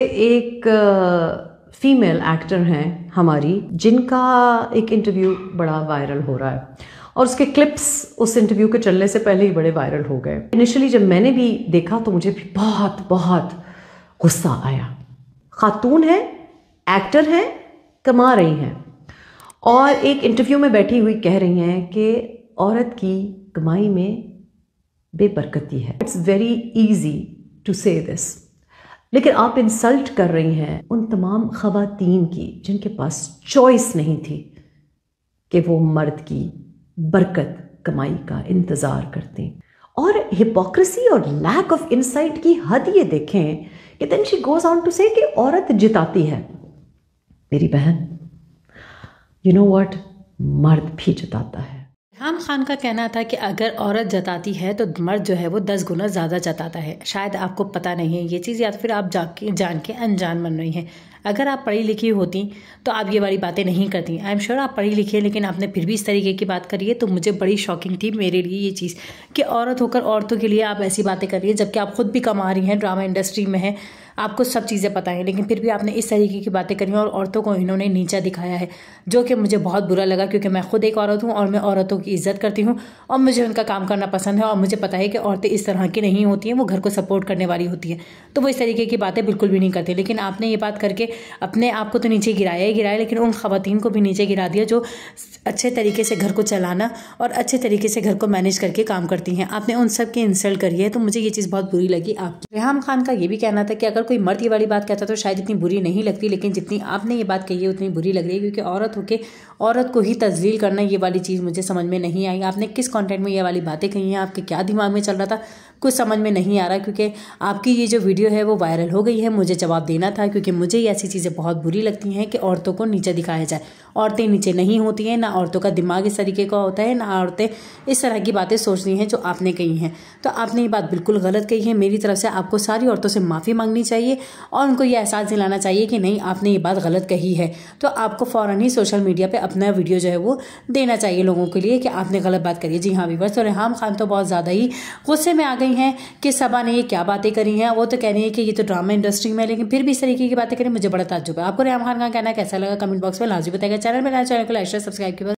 एक female actor हैं हमारी, जिनका एक इंटरव्यू बड़ा वायरल हो रहा है और उसके क्लिप्स उस इंटरव्यू के चलने से पहले ही बड़े वायरल हो गए। इनिशियली जब मैंने भी देखा तो मुझे भी बहुत बहुत गुस्सा आया। खातून है, एक्टर है, कमा रही हैं और एक इंटरव्यू में बैठी हुई कह रही हैं कि औरत की कमाई में बेबरकती है। इट्स वेरी ईजी टू से दिस, लेकिन आप इंसल्ट कर रही हैं उन तमाम ख़वातीन की जिनके पास चॉइस नहीं थी कि वो मर्द की बरकत कमाई का इंतज़ार करते। और हिपोक्रेसी और लैक ऑफ इंसाइट की हद ये देखें कि then she goes on to say कि औरत जिताती है। मेरी बहन, यू नो व्हाट, मर्द भी जिताता है। रेहाम खान का कहना था कि अगर औरत जताती है तो मर्द जो है वो 10 गुना ज़्यादा जताता है। शायद आपको पता नहीं है ये चीज़, या तो फिर आप जान के अनजान बन रही हैं। अगर आप पढ़ी लिखी होती तो आप ये वाली बातें नहीं करती। आई एम श्योर आप पढ़ी लिखी है, लेकिन आपने फिर भी इस तरीके की बात करी है तो मुझे बड़ी शॉकिंग थी मेरे लिए ये चीज़ कि औरत होकर औरतों के लिए आप ऐसी बातें कर रही है, जबकि आप खुद भी कमा रही हैं, ड्रामा इंडस्ट्री में हैं, आपको सब चीज़ें पता है, लेकिन फिर भी आपने इस तरीके की बातें करी और औरतों को इन्होंने नीचा दिखाया है, जो कि मुझे बहुत बुरा लगा। क्योंकि मैं खुद एक औरत हूँ और मैं औरतों की इज्जत करती हूँ और मुझे उनका काम करना पसंद है और मुझे पता है कि औरतें इस तरह की नहीं होती हैं, वो घर को सपोर्ट करने वाली होती है, तो वो इस तरीके की बातें बिल्कुल भी नहीं करती। लेकिन आपने ये बात करके अपने आप को तो नीचे गिराया ही गिराया, लेकिन उन खवातीन को भी नीचे गिरा दिया जो अच्छे तरीके से घर को चलाना और अच्छे तरीके से घर को मैनेज करके काम करती हैं। आपने उन सब की इंसल्ट करी है, तो मुझे ये चीज़ बहुत बुरी लगी आपकी। रेहाम खान का ये भी कहना था कि अगर कोई मर्द ये वाली बात कहता तो शायद इतनी बुरी नहीं लगती, लेकिन जितनी आपने ये बात कही है उतनी बुरी लग रही है, क्योंकि औरत होके औरत को ही तज़लील करना, ये वाली चीज़ मुझे समझ में नहीं आई। आपने किस कंटेंट में ये वाली बातें कही हैं, आपके क्या दिमाग में चल रहा था, कुछ समझ में नहीं आ रहा। क्योंकि आपकी ये जो वीडियो है वो वायरल हो गई है, मुझे जवाब देना था, क्योंकि मुझे ये ऐसी चीज़ें बहुत बुरी लगती हैं कि औरतों को नीचे दिखाया जाए। औरतें नीचे नहीं होती हैं, ना औरतों का दिमाग इस तरीके का होता है, ना औरतें इस तरह की बातें सोचती हैं जो आपने कही हैं। तो आपने ये बात बिल्कुल गलत कही है। मेरी तरफ से आपको सारी औरतों से माफ़ी मांगनी चाहिए और उनको ये एहसास दिलाना चाहिए कि नहीं, आपने ये बात गलत कही है। तो आपको फ़ौरन ही सोशल मीडिया पे अपना वीडियो जो है वो देना चाहिए लोगों के लिए कि आपने गलत बात करी है। जी हाँ व्यूअर्स, तो रेहाम खान तो बहुत ज़्यादा ही गुस्से में आ गई हैं कि सबा ने ये क्या बातें करी हैं। वो तो कह रही है कि ये तो ड्रामा इंडस्ट्री में, लेकिन फिर भी इस तरीके की बातें करें, मुझे बड़ा ताज्जुब है। आपको रेहाम खान का कहना कैसा लगा कमेंट बॉक्स में लाजमी बताएगा। चैनल को लाइक सब्सक्राइब कीजिए।